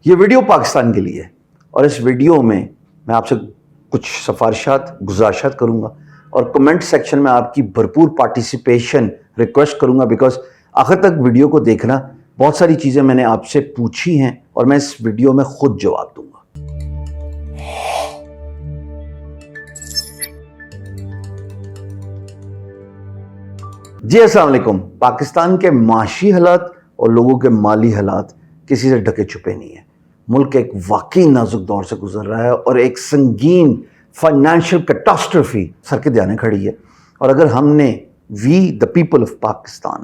یہ ویڈیو پاکستان کے لیے ہے اور اس ویڈیو میں آپ سے کچھ سفارشات گزارشات کروں گا اور کمنٹ سیکشن میں آپ کی بھرپور پارٹیسپیشن ریکویسٹ کروں گا بیکاز آخر تک ویڈیو کو دیکھنا. بہت ساری چیزیں میں نے آپ سے پوچھی ہیں اور میں اس ویڈیو میں خود جواب دوں گا. جی السلام علیکم. پاکستان کے معاشی حالات اور لوگوں کے مالی حالات کسی سے ڈھکے چھپے نہیں ہیں. ملک ایک واقعی نازک دور سے گزر رہا ہے اور ایک سنگین فائنینشیل کیٹاسٹرفی سر کے دھیانے کھڑی ہے. اور اگر ہم نے the people of Pakistan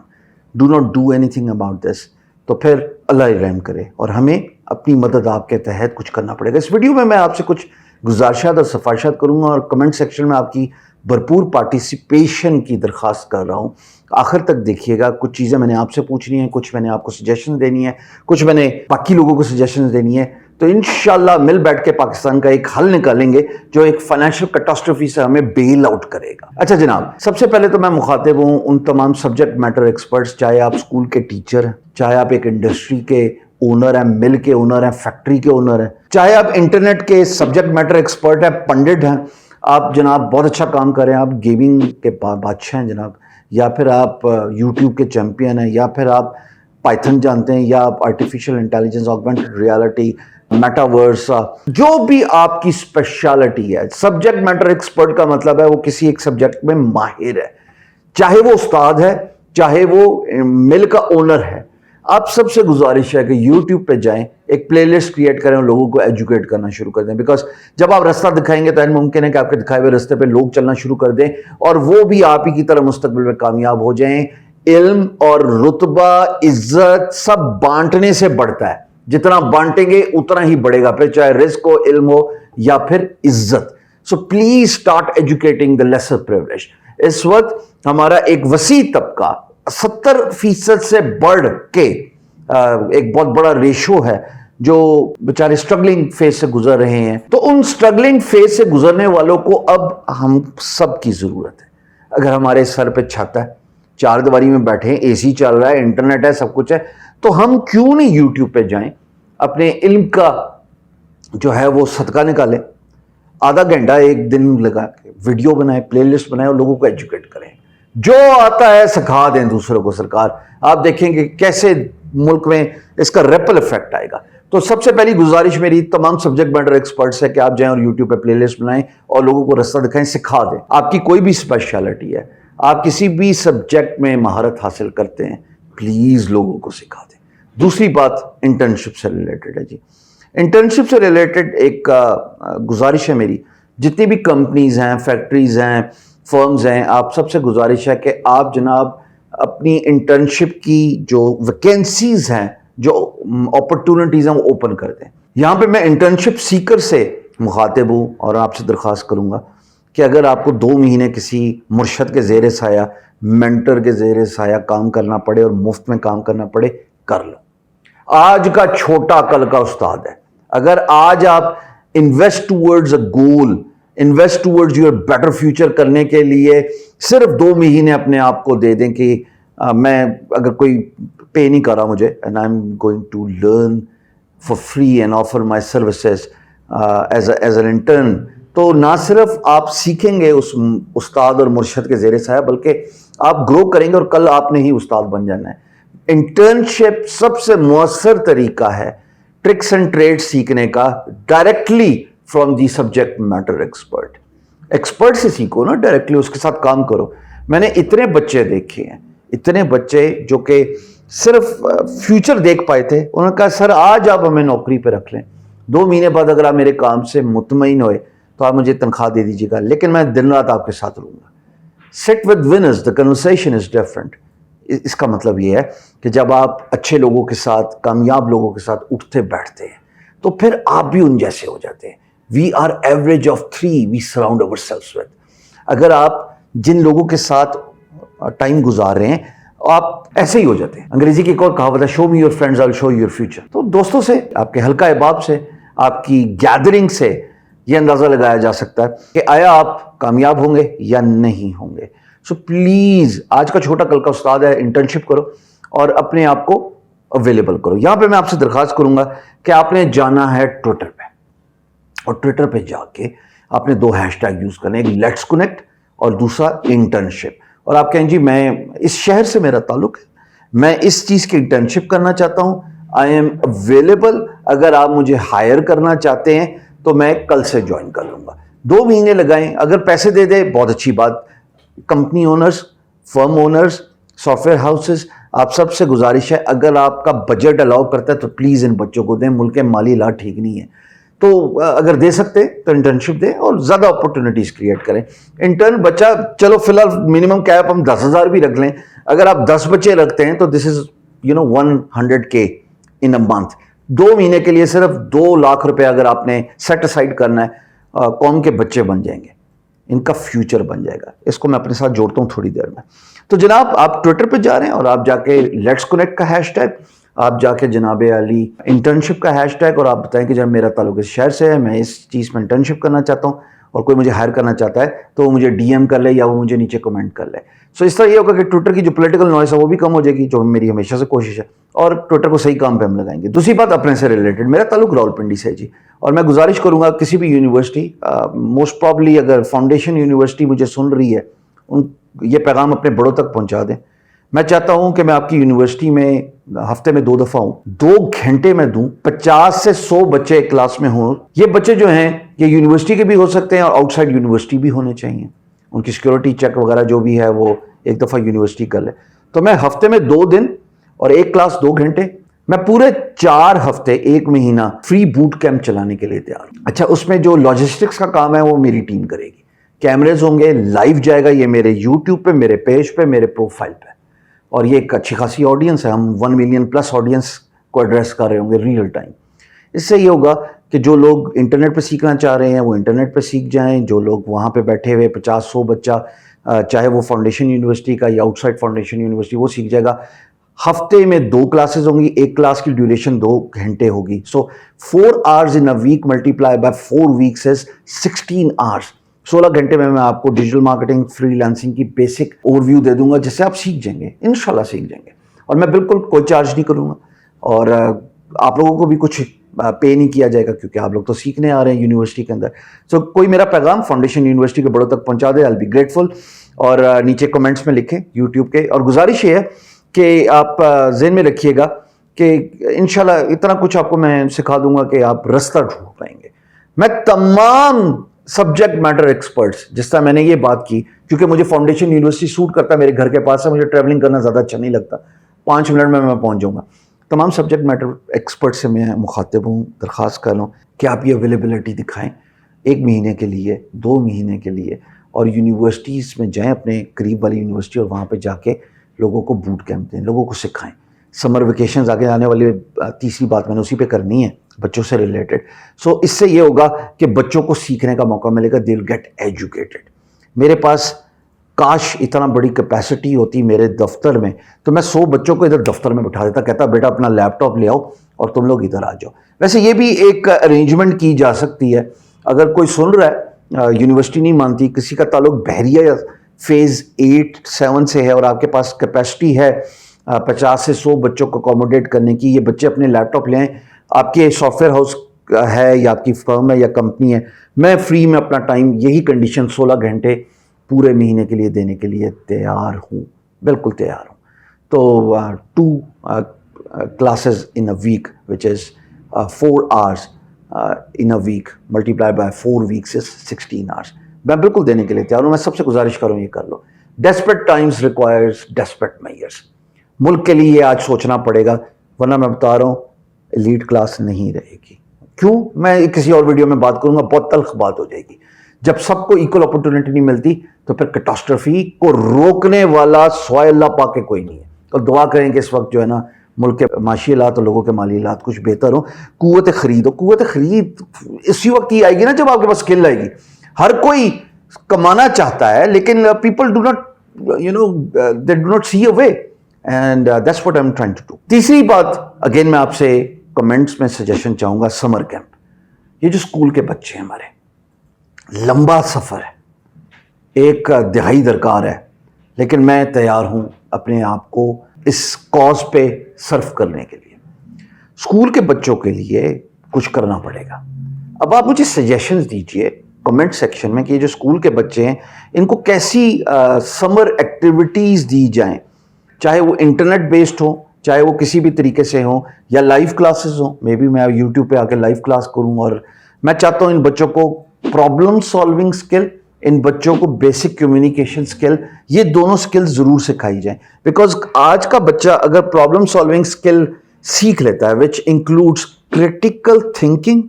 do not do any thing about this تو پھر اللہ رحم کرے اور ہمیں اپنی مدد آپ کے تحت کچھ کرنا پڑے گا. اس ویڈیو میں آپ سے کچھ گزارشات اور سفارشات کروں گا اور کمنٹ سیکشن میں آپ کی بھرپور پارٹیسپیشن کی درخواست کر رہا ہوں. آخر تک دیکھیے گا. کچھ چیزیں میں نے آپ سے پوچھنی ہیں, کچھ میں نے آپ کو سجیشن دینی ہے, کچھ میں نے باقی لوگوں کو سجیشن دینی ہے. تو انشاءاللہ مل بیٹھ کے پاکستان کا ایک حل نکالیں گے جو ایک فائنینشیل کیٹاسٹرفی سے ہمیں بیل آؤٹ کرے گا. اچھا جناب, سب سے پہلے تو میں مخاطب ہوں ان تمام سبجیکٹ میٹر ایکسپرٹس, چاہے آپ اسکول کے ٹیچر ہیں, چاہے آپ ایک انڈسٹری کے اونر ہیں, مل کے اونر ہیں, فیکٹری کے اونر ہیں, چاہے آپ انٹرنیٹ کے سبجیکٹ میٹر ایکسپرٹ ہیں, پنڈت ہیں, آپ جناب بہت اچھا کام کر رہے ہیں, آپ گیمنگ کے بادشاہ ہیں جناب, یا پھر آپ یوٹیوب کے چیمپئن ہیں, یا پھر آپ پائتھن جانتے ہیں, یا آپ artificial intelligence, augmented reality, metaverse, جو بھی آپ کی اسپیشلٹی ہے. سبجیکٹ میٹر ایکسپرٹ کا مطلب ہے وہ کسی ایک سبجیکٹ میں ماہر ہے, چاہے وہ استاد ہے, چاہے وہ مل کا اونر ہے. آپ سب سے گزارش ہے کہ یوٹیوب پہ جائیں, ایک پلے لسٹ کریٹ کریں اور لوگوں کو ایجوکیٹ کرنا شروع کر دیں. بیکاز جب آپ رستہ دکھائیں گے تو ممکن ہے کہ آپ کے دکھائے ہوئے رستے پہ لوگ چلنا شروع کر دیں اور وہ بھی آپ ہی کی طرح مستقبل میں کامیاب ہو جائیں. علم اور رتبہ, عزت سب بانٹنے سے بڑھتا ہے. جتنا بانٹیں گے اتنا ہی بڑھے گا, پھر چاہے رزق ہو, علم ہو یا پھر عزت. So please start educating the lesser privilege. اس وقت ہمارا ایک وسیع طبقہ 70% سے بڑھ کے ایک بہت بڑا ریشو ہے جو بیچارے اسٹرگلنگ فیز سے گزر رہے ہیں. تو ان اسٹرگلنگ فیز سے گزرنے والوں کو اب ہم سب کی ضرورت ہے. اگر ہمارے سر پہ چھت ہے, چار دیواری میں بیٹھے ہیں, اے سی چل رہا ہے, انٹرنیٹ ہے, سب کچھ ہے, تو ہم کیوں نہیں یوٹیوب پہ جائیں, اپنے علم کا جو ہے وہ صدقہ نکالیں, آدھا گھنٹہ ایک دن لگا کے ویڈیو بنائیں, پلے لسٹ بنائیں اور لوگوں کو ایجوکیٹ کریں. جو آتا ہے سکھا دیں دوسروں کو. سرکار آپ دیکھیں کہ کیسے ملک میں اس کا ریپل ایفیکٹ آئے گا. تو سب سے پہلی گزارش میری تمام سبجیکٹ میٹر ایکسپرٹس ہے کہ آپ جائیں اور یوٹیوب پہ پلے لسٹ بنائیں اور لوگوں کو رستہ دکھائیں, سکھا دیں. آپ کی کوئی بھی اسپیشلٹی ہے, آپ کسی بھی سبجیکٹ میں مہارت حاصل کرتے ہیں, پلیز لوگوں کو سکھا دیں. دوسری بات انٹرنشپ سے ریلیٹڈ ہے. جی انٹرنشپ سے ریلیٹڈ ایک گزارش ہے میری, جتنی بھی کمپنیز ہیں, فیکٹریز ہیں, فرمز ہیں, آپ سب سے گزارش ہے کہ آپ جناب اپنی انٹرنشپ کی جو ویکینسیز ہیں, جو اپرچونٹیز ہیں وہ اوپن کر دیں. یہاں پہ میں انٹرنشپ سیکر سے مخاطب ہوں اور آپ سے درخواست کروں گا کہ اگر آپ کو 2 مہینے کسی مرشد کے زیر سایہ, مینٹر کے زیر سایہ کام کرنا پڑے اور مفت میں کام کرنا پڑے, کر لو. آج کا چھوٹا کل کا استاد ہے. اگر آج آپ invest towards a goal, invest towards your better future کرنے کے لیے صرف 2 مہینے اپنے آپ کو دے دیں کہ میں اگر کوئی پے نہیں کر رہا مجھے, and I am going to learn for free and offer my services as an intern, تو نہ صرف آپ سیکھیں گے اس استاد اور مرشد کے زیر سایہ, بلکہ آپ گرو کریں گے اور کل آپ نے ہی استاد بن جانا ہے. انٹرنشپ سب سے مؤثر طریقہ ہے ٹرکس اینڈ ٹریڈ سیکھنے کا, directly from the subject matter expert. Expert سے سیکھو نا, ڈائریکٹلی اس کے ساتھ کام کرو. میں نے اتنے بچے دیکھے ہیں, اتنے بچے جو کہ صرف فیوچر دیکھ پائے تھے, انہوں نے کہا سر آج آپ ہمیں نوکری پہ رکھ لیں, 2 مہینے بعد اگر آپ میرے کام سے مطمئن ہوئے تو آپ مجھے تنخواہ دے دیجیے گا, لیکن میں دن رات آپ کے ساتھ رہوں گا. Sit with winners, the conversation is different. اس کا مطلب یہ ہے کہ جب آپ اچھے لوگوں کے ساتھ, کامیاب لوگوں کے ساتھ اٹھتے بیٹھتے ہیں تو پھر آپ بھی ان جیسے ہو جاتے ہیں. We are average of 3 we surround ourselves with. اگر آپ جن لوگوں کے ساتھ ٹائم گزار رہے ہیں آپ ایسے ہی ہو جاتے ہیں. انگریزی کی ایک اور کہاوت ہے, show me your friends I will show you your future. تو دوستوں سے, آپ کے حلقہ احباب سے, آپ کی گیدرنگ سے یہ اندازہ لگایا جا سکتا ہے کہ آیا آپ کامیاب ہوں گے یا نہیں ہوں گے. سو پلیز, آج کا چھوٹا کل کا استاد ہے, انٹرنشپ کرو اور اپنے آپ کو اویلیبل کرو. یہاں پہ میں آپ سے درخواست کروں گا کہ آپ نے جانا ہے ٹویٹر پہ, اور ٹویٹر پہ جا کے آپ نے 2 ہیش ٹیگ یوز کرنے, ایک لیٹس کنیکٹ اور دوسرا انٹرنشپ. اور آپ کہیں جی میں اس شہر سے میرا تعلق ہے, میں اس چیز کی انٹرنشپ کرنا چاہتا ہوں, آئی ایم اویلیبل, اگر آپ مجھے ہائر کرنا چاہتے ہیں تو میں کل سے جوائن کر لوں گا. 2 مہینے لگائیں, اگر پیسے دے دے بہت اچھی بات. Company owners, firm owners, soft where houses, آپ سب سے گزارش ہے اگر آپ کا بجٹ الاؤ کرتا ہے تو پلیز ان بچوں کو دیں, ملک کے مالی حالات ٹھیک نہیں ہے. تو اگر دے سکتے تو انٹرنشپ دیں اور زیادہ اپورچونیٹیز کریٹ کریں. انٹرن بچہ چلو فی الحال منیمم کیپ ہم 10,000 بھی رکھ لیں, اگر آپ 10 بچے رکھتے ہیں تو دس از 100K ان اے منتھ. 2 مہینے کے لیے صرف 2 لاکھ روپے اگر آپ نے سیٹ اسائڈ کرنا ہے, قوم کے بچے بن جائیں گے, ان کا فیوچر بن جائے گا. اس کو میں اپنے ساتھ جوڑتا ہوں تھوڑی دیر میں. تو جناب آپ ٹویٹر پہ جا رہے ہیں اور آپ جا کے لیٹس کنیکٹ کا ہیش ٹیگ, آپ جا کے جناب علی انٹرنشپ کا ہیش ٹیگ, اور آپ بتائیں کہ جب میرا تعلق اس شہر سے ہے, میں اس چیز میں انٹرنشپ کرنا چاہتا ہوں, اور کوئی مجھے ہائر کرنا چاہتا ہے تو وہ مجھے ڈی ایم کر لے یا وہ مجھے نیچے کمنٹ کر لے. سو اس طرح یہ ہوگا کہ ٹویٹر کی جو پولیٹیکل نوائز ہے وہ بھی کم ہو جائے گی, جو میری ہمیشہ سے کوشش ہے, اور ٹویٹر کو صحیح کام پہ ہم لگائیں گے. دوسری بات اپنے سے ریلیٹڈ, میرا تعلق راولپنڈی سے ہے جی, اور میں گزارش کروں گا کسی بھی یونیورسٹی, موسٹ پرابلی اگر فاؤنڈیشن یونیورسٹی مجھے سن رہی ہے, یہ پیغام اپنے بڑوں تک پہنچا دیں. میں چاہتا ہوں کہ میں آپ کی یونیورسٹی میں ہفتے میں 2 دفعہ ہوں, 2 گھنٹے میں دوں, 50 سے 100 بچے ایک کلاس میں ہوں. یہ بچے جو ہیں یہ یونیورسٹی کے بھی ہو سکتے ہیں اور آؤٹ سائڈ یونیورسٹی بھی ہونے چاہیے, ان کی سیکورٹی چیک وغیرہ جو بھی ہے وہ ایک دفعہ یونیورسٹی کر لے. تو میں ہفتے میں 2 دن اور ایک کلاس 2 گھنٹے, میں پورے 4 ہفتے 1 مہینہ فری بوٹ کیمپ چلانے کے لیے تیار ہوں. اچھا, اس میں جو لاجسٹکس کا کام ہے وہ میری ٹیم کرے گی. کیمرز ہوں گے, لائیو جائے گا یہ میرے یوٹیوب پہ, میرے پیج پہ, میرے پروفائل پہ, اور یہ ایک اچھی خاصی آڈینس ہے, ہم 1 ملین پلس آڈینس کو ایڈریس کر رہے ہوں گے ریئل ٹائم. اس سے یہ ہوگا کہ جو لوگ انٹرنیٹ پہ سیکھنا چاہ رہے ہیں وہ انٹرنیٹ پہ سیکھ جائیں, جو لوگ وہاں پہ بیٹھے ہوئے 50-100 بچہ, چاہے وہ فاؤنڈیشن یونیورسٹی کا یا آؤٹ سائڈ فاؤنڈیشن یونیورسٹی, وہ سیکھ جائے گا. ہفتے میں 2 کلاسز ہوں گی, ایک کلاس کی ڈیوریشن 2 گھنٹے ہوگی. سو 4 hours in a week multiply by 4 weeks is 16 hours. 16 گھنٹے میں آپ کو ڈیجیٹل مارکیٹنگ, فری لانسنگ کی بیسک اوور ویو دے دوں گا, جس سے آپ سیکھ جائیں گے, انشاءاللہ سیکھ جائیں گے. اور میں بالکل کوئی چارج نہیں کروں گا, اور آپ لوگوں کو بھی کچھ پے نہیں کیا جائے گا, کیونکہ آپ لوگ تو سیکھنے آ رہے ہیں یونیورسٹی کے اندر. سو کوئی میرا پیغام فاؤنڈیشن یونیورسٹی کے بڑوں تک پہنچا دے, I'll be grateful. اور نیچے کمنٹس میں لکھیں یوٹیوب کے. اور گزارش یہ ہے کہ آپ ذہن میں رکھیے گا کہ انشاءاللہ اتنا کچھ آپ کو میں سکھا دوں گا کہ آپ رستہ ڈھونڈ پائیں گے. میں تمام سبجیکٹ میٹر ایکسپرٹس, جس طرح میں نے یہ بات کی, کیونکہ مجھے فاؤنڈیشن یونیورسٹی سوٹ کرتا ہے, میرے گھر کے پاس ہے, مجھے ٹریولنگ کرنا زیادہ اچھا نہیں لگتا, 5 منٹ میں پہنچ جاؤں گا. تمام سبجیکٹ میٹر ایکسپرٹ سے میں مخاطب ہوں, درخواست کر لوں کہ آپ یہ اویلیبلٹی دکھائیں 1 مہینے کے لیے, 2 مہینے کے لیے, اور یونیورسٹیز میں جائیں, اپنے قریب والی یونیورسٹی, اور وہاں پہ جا کے لوگوں کو بوٹ کیمپ دیں, لوگوں کو سکھائیں. سمر ویکیشنز آگے آنے والی تیسری بات میں نے اسی پہ کرنی ہے, بچوں سے ریلیٹڈ. سو اس سے یہ ہوگا کہ بچوں کو سیکھنے کا موقع ملے گا, دے ول گیٹ ایجوکیٹڈ. میرے پاس کاش اتنا بڑی کیپیسٹی ہوتی میرے دفتر میں, تو میں 100 بچوں کو ادھر دفتر میں بٹھا دیتا, کہتا بیٹا اپنا لیپ ٹاپ لے آؤ اور تم لوگ ادھر آ جاؤ. ویسے یہ بھی ایک ارینجمنٹ کی جا سکتی ہے, اگر کوئی سن رہا ہے, یونیورسٹی نہیں مانتی, کسی کا تعلق بحریہ یا فیز 8-7 سے ہے, اور آپ کے پاس کیپیسٹی ہے 50 سے 100 بچوں کو اکوموڈیٹ کرنے کی, یہ بچے اپنے لیپ ٹاپ لیں, آپ کے سافٹ ویئر ہاؤس ہے یا آپ کی فرم ہے یا کمپنی ہے, میں فری میں اپنا ٹائم یہی کنڈیشن 16 گھنٹے پورے مہینے کے لیے دینے کے لیے تیار ہوں, بالکل تیار ہوں. تو 2 classes in a week which is 4 hours in a week multiplied by 4 weeks is 16 hours. میں بالکل دینے کے لیے تیار ہوں. میں سب سے گزارش کروں یہ کر لو. Desperate times requires desperate measures. ملک کے لیے آج سوچنا پڑے گا, ورنہ میں بتا رہا ہوں ایلیٹ کلاس نہیں رہے گی. کیوں؟ میں کسی اور ویڈیو میں بات کروں گا, بہت تلخ بات ہو جائے گی. جب سب کو ایکول اپورچونٹی نہیں ملتی تو پھر کیٹاسٹرفی کو روکنے والا سوائے اللہ پاک کے کوئی نہیں ہے. اور دعا کریں کہ اس وقت جو ہے نا ملک کے معاشی حالات اور لوگوں کے مالی حالات کچھ بہتر ہوں. قوت خرید ہو, قوت خرید اسی وقت ہی آئے گی نا جب آپ کے پاس اسکل آئے گی. ہر کوئی کمانا چاہتا ہے, لیکن people do not they do not see a way, and that's what I am trying to do. تیسری بات اگین میں آپ سے کمنٹس میں سجیشن چاہوں گا, سمر کیمپ. یہ جو اسکول کے بچے ہیں ہمارے, لمبا سفر ہے, 1 دہائی درکار ہے, لیکن میں تیار ہوں اپنے آپ کو اس کاز پہ صرف کرنے کے لیے. اسکول کے بچوں کے لیے کچھ کرنا پڑے گا. اب آپ مجھے سجیشنز دیجئے کمنٹ سیکشن میں کہ یہ جو اسکول کے بچے ہیں ان کو کیسی سمر ایکٹیویٹیز دی جائیں, چاہے وہ انٹرنیٹ بیسڈ ہو, چاہے وہ کسی بھی طریقے سے ہوں, یا لائیو کلاسز ہوں. مے بی میں یوٹیوب پہ آ کے لائیو کلاس کروں. اور میں چاہتا ہوں ان بچوں کو پرابلم سالونگ اسکل, ان بچوں کو بیسک کمیونیکیشن اسکل, یہ دونوں اسکل ضرور سکھائی جائیں. بیکاز آج کا بچہ اگر پرابلم سالونگ اسکل سیکھ لیتا ہے which includes critical thinking,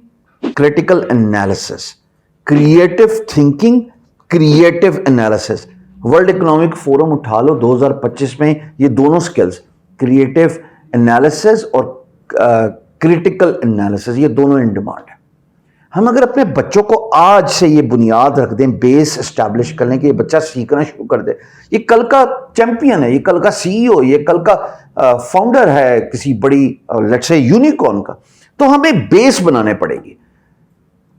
critical analysis, creative thinking, creative analysis. World economic forum اٹھا لو 2025 میں یہ دونوں سکلز, کریٹو انالیسس اور کریٹیکل انالیسس, یہ دونوں ان ڈیمانڈ ہیں. ہم اگر اپنے بچوں کو آج سے یہ بنیاد رکھ دیں, بیس اسٹیبلش کر لیں کہ یہ بچہ سیکھنا شروع کر دے, یہ کل کا چیمپئن ہے, یہ کل کا سی ای او, یہ کل کا فاؤنڈر ہے کسی بڑی لیٹس سے یونیکارن کا, تو ہمیں بیس بنانے پڑے گی.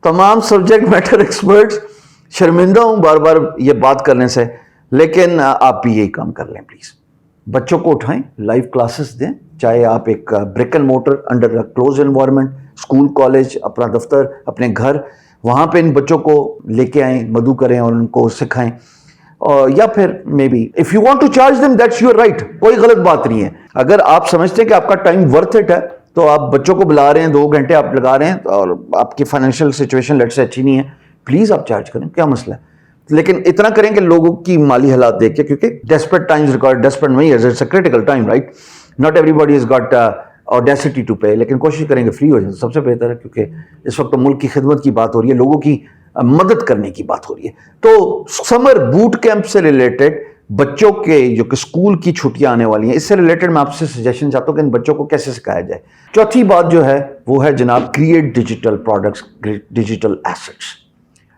تمام سبجیکٹ میٹر ایکسپرٹس شرمندہ ہوں بار بار یہ بات کرنے سے, لیکن آپ بھی یہی کام کر لیں پلیز. بچوں کو اٹھائیں, لائیو کلاسز دیں, چاہے آپ ایک brick and mortar under close environment, school, college, اپنا دفتر, اپنے گھر, وہاں پہ ان بچوں کو لے کے آئیں, مدعو کریں اور ان کو سکھائیں. یا پھر maybe if you want to charge them that's your right, کوئی غلط بات نہیں ہے. اگر آپ سمجھتے ہیں کہ آپ کا ٹائم ورتھ اٹ ہے تو آپ بچوں کو بلا رہے ہیں, 2 گھنٹے آپ لگا رہے ہیں اور آپ کی فائنینشیل سچویشن لیٹ سے اچھی نہیں ہے, پلیز آپ چارج کریں, کیا مسئلہ ہے. لیکن اتنا کریں کہ لوگوں کی مالی حالات دیکھ کے, کیونکہ desperate times require desperate measures, it's a critical time right, not everybody has got audacity to pay, لیکن کوشش کریں کہ فری ہو جائے سب سے بہتر ہے, کیونکہ اس وقت ملک کی خدمت کی بات ہو رہی ہے, لوگوں کی مدد کرنے کی بات ہو رہی ہے. تو سمر بوٹ کیمپ سے ریلیٹڈ بچوں کے جو کہ اسکول کی چھٹیاں آنے والی ہیں, اس سے ریلیٹڈ میں آپ سے سجیشن چاہتا ہوں کہ ان بچوں کو کیسے سکھایا جائے. چوتھی بات جو ہے وہ ہے جناب create digital products, digital assets.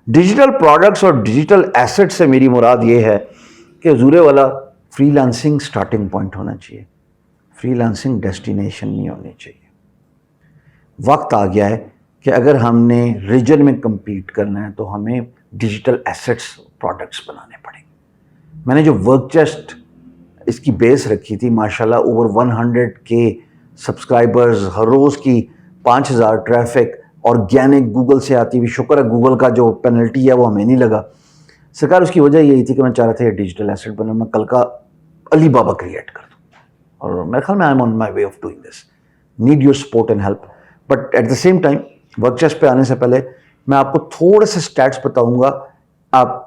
Digital products اور ڈیجیٹل ایسٹ سے میری مراد یہ ہے کہ حضور والا فری لانسنگ سٹارٹنگ پوائنٹ ہونا چاہیے, فری لانسنگ ڈیسٹینیشن نہیں ہونی چاہیے. وقت آ گیا ہے کہ اگر ہم نے ریجن میں کمپیٹ کرنا ہے تو ہمیں ڈیجیٹل ایسٹس پروڈکٹس بنانے پڑیں گے. میں نے جو ورک چیسٹ اس کی بیس رکھی تھی, ماشاءاللہ اوور 100K سبسکرائبرز, ہر روز کی 5000 ٹریفک, آرگینک گوگل سے آتی ہوئی. شکر ہے گوگل کا جو پینلٹی ہے وہ ہمیں نہیں لگا. سرکار اس کی وجہ یہی تھی کہ میں چاہ رہا تھا یہ ڈیجیٹل ایسٹ بنا, میں کل کا علی بابا کریٹ کر دوں, اور میرے خیال میں I am on my way of doing this, need your support and help. But at the same time work chest پہ آنے سے پہلے میں آپ کو تھوڑے سے اسٹیٹس بتاؤں گا, آپ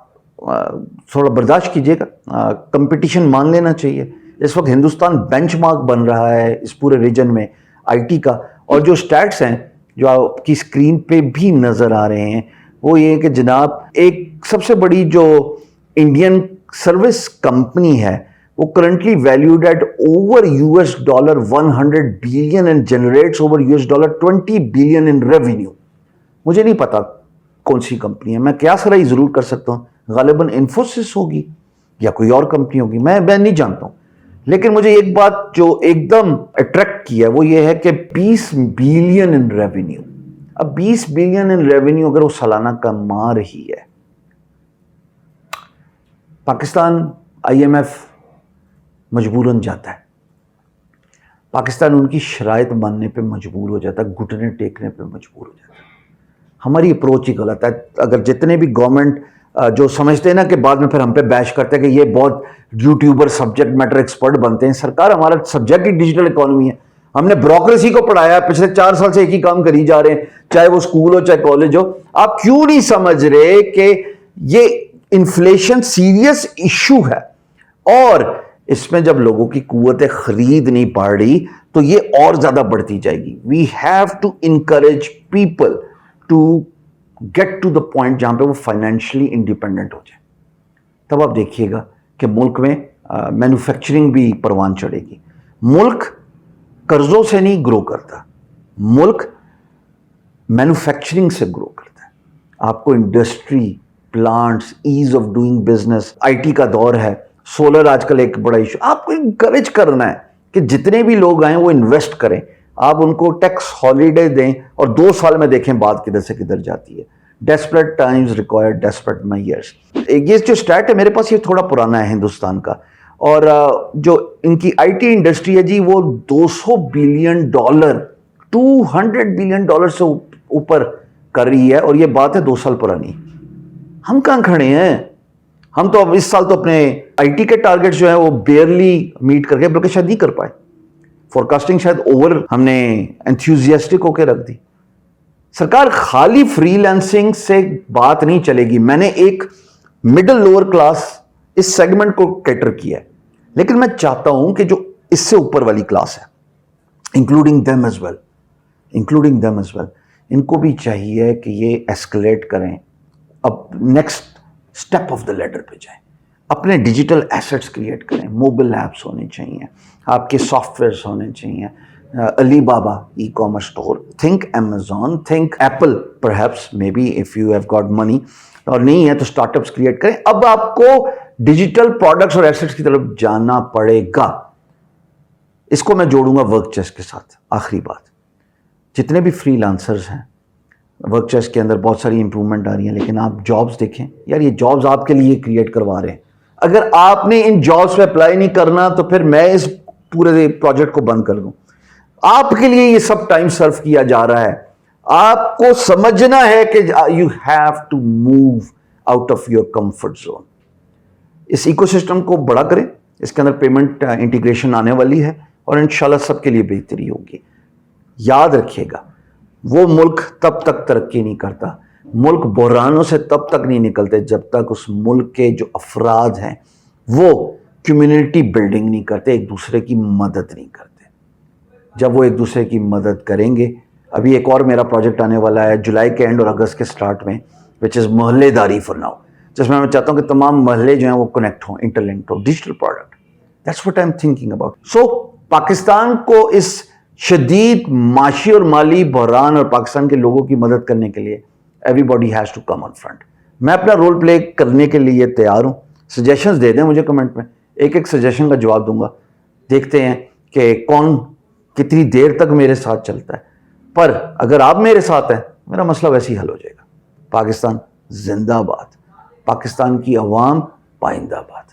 تھوڑا برداشت کیجیے گا. کمپٹیشن مان لینا چاہیے. اس وقت ہندوستان بینچ مارک بن رہا ہے اس پورے ریجن میں آئی ٹی کا, اور جو اسٹیٹس ہیں جو آپ کی اسکرین پہ بھی نظر آ رہے ہیں وہ یہ کہ جناب ایک سب سے بڑی جو انڈین سروس کمپنی ہے وہ currently valued at over $100 billion and generates over $20 billion in revenue. مجھے نہیں پتا کون سی کمپنی ہے, میں قیاس رائے ضرور کر سکتا ہوں, غالباً انفوسس ہوگی یا کوئی اور کمپنی ہوگی, میں نہیں جانتا ہوں. لیکن مجھے ایک بات جو ایک دم اٹریکٹ کی ہے وہ یہ ہے کہ 20 بلین ان ریونیو. اب 20 بلین ان ریونیو اگر وہ سالانہ کما رہی ہے, پاکستان IMF مجبوراً جاتا ہے, پاکستان ان کی شرائط ماننے پہ مجبور ہو جاتا ہے, گھٹنے ٹیکنے پہ مجبور ہو جاتا ہے. ہماری اپروچ ہی غلط ہے. اگر جتنے بھی گورنمنٹ جو سمجھتے ہیں نا کہ بعد میں پھر ہم پہ بیش کرتے ہیں کہ یہ بہت یوٹیوبر سبجیکٹ میٹر ایکسپرٹ بنتے ہیں, سرکار ہمارا سبجیکٹ ہی ڈیجیٹل اکانومی ہے. ہم نے بیوروکریسی کو پڑھایا ہے, پچھلے 4 سال سے ایک ہی کام کری جا رہے ہیں, چاہے وہ اسکول ہو چاہے کالج ہو. آپ کیوں نہیں سمجھ رہے کہ یہ انفلیشن سیریس ایشو ہے, اور اس میں جب لوگوں کی قوت خرید نہیں پڑ رہی تو یہ اور زیادہ بڑھتی جائے گی. We have to encourage people to get to the point جہاں پہ وہ فائنینشلی انڈیپینڈنٹ ہو جائے. تب آپ دیکھیے گا کہ ملک میں مینوفیکچرنگ بھی پروان چڑھے گی. ملک قرضوں سے نہیں گرو کرتا, ملک مینوفیکچرنگ سے گرو کرتا ہے. آپ کو industry, plants, as of doing business, IT کا دور ہے, سولر آج کل ایک بڑا ایشو. آپ کو انکریج کرنا ہے کہ جتنے بھی لوگ آئیں وہ انویسٹ کریں, آپ ان کو ٹیکس ہالیڈے دیں, اور 2 سال میں دیکھیں بات کدھر سے کدھر جاتی ہے. Desperate times require desperate measures. یہ جو اسٹیٹ ہے میرے پاس یہ تھوڑا پرانا ہے ہندوستان کا, اور جو ان کی آئی ٹی انڈسٹری ہے جی وہ $200 بلین 200 بلین ڈالر سے اوپر کر رہی ہے، اور یہ بات ہے 2 سال پرانی. ہم کہاں کھڑے ہیں؟ ہم تو اب اس سال تو اپنے آئی ٹی کے ٹارگیٹ جو ہیں وہ بیئرلی میٹ کر گئے، بلکہ شاید نہیں کر پائے. فورکاسٹنگ شاید اوور ہم نے انتھیوزیاسٹک ہو کے رکھ دی. سرکار خالی فری لانسنگ سے بات نہیں چلے گی. میں نے ایک مڈل لوور کلاس اس سیگمنٹ کو کیٹر کیا ہے، لیکن میں چاہتا ہوں کہ جو اس سے اوپر والی کلاس ہے، انکلوڈنگ دیم ایز ویل، ان کو بھی چاہیے کہ یہ ایسکلیٹ کریں، اب next step of the leader پہ جائیں، اپنے ڈیجیٹل ایسٹس کریٹ کریں. موبائل ایپس ہونے چاہیے، آپ کے سافٹ ویئرس ہونے چاہیے، Alibaba e commerce store, think Amazon, think Apple perhaps maybe if you have got money, اور نہیں ہے تو اسٹارٹ اپس کریٹ کریں. اب آپ کو ڈیجیٹل پروڈکٹس اور ایسٹس کی طرف جانا پڑے گا. اس کو میں جوڑوں گا ورک چیس کے ساتھ. آخری بات، جتنے بھی فری لانسرز ہیں، ورک چیس کے اندر بہت ساری امپرومنٹ آ رہی ہیں، لیکن آپ جابز دیکھیں یار، یہ جابز آپ کے لیے کریٹ کروا رہے ہیں. اگر آپ نے ان جابز پہ اپلائی نہیں کرنا تو پھر میں اس پورے پروجیکٹ کو بند کر دوں. آپ کے لیے یہ سب ٹائم سرو کیا جا رہا ہے. آپ کو سمجھنا ہے کہ you have to move out of your comfort zone. اس ایکو سسٹم کو بڑا کریں، اس کے اندر پیمنٹ انٹیگریشن آنے والی ہے، اور انشاءاللہ سب کے لیے بہتری ہوگی. یاد رکھیے گا، وہ ملک تب تک ترقی نہیں کرتا، ملک بحرانوں سے تب تک نہیں نکلتے جب تک اس ملک کے جو افراد ہیں وہ کمیونٹی بلڈنگ نہیں کرتے، ایک دوسرے کی مدد نہیں کرتے. جب وہ ایک دوسرے کی مدد کریں گے، ابھی ایک اور میرا پروجیکٹ آنے والا ہے جولائی کے اینڈ اور اگست کے سٹارٹ میں، وچ از محلے داری فار ناؤ، جس میں چاہتا ہوں کہ تمام محلے جو ہیں وہ کنیکٹ ہوں، انٹرلنکڈ ہوں، digital product. That's what I am thinking about. So Pakistan کو اس شدید معاشی اور مالی بحران اور پاکستان کے لوگوں کی مدد کرنے کے لیے everybody has to come on front. میں اپنا رول پلے کرنے کے لیے تیار ہوں. سجیشنز دے دیں مجھے کمنٹ میں، ایک سجیشن کا جواب دوں گا. دیکھتے ہیں کہ کون کتنی دیر تک میرے ساتھ چلتا ہے. پر اگر آپ میرے ساتھ ہیں، میرا مسئلہ ویسے ہی حل ہو جائے گا. پاکستان زندہ باد، پاکستان کی عوام پائندہ باد.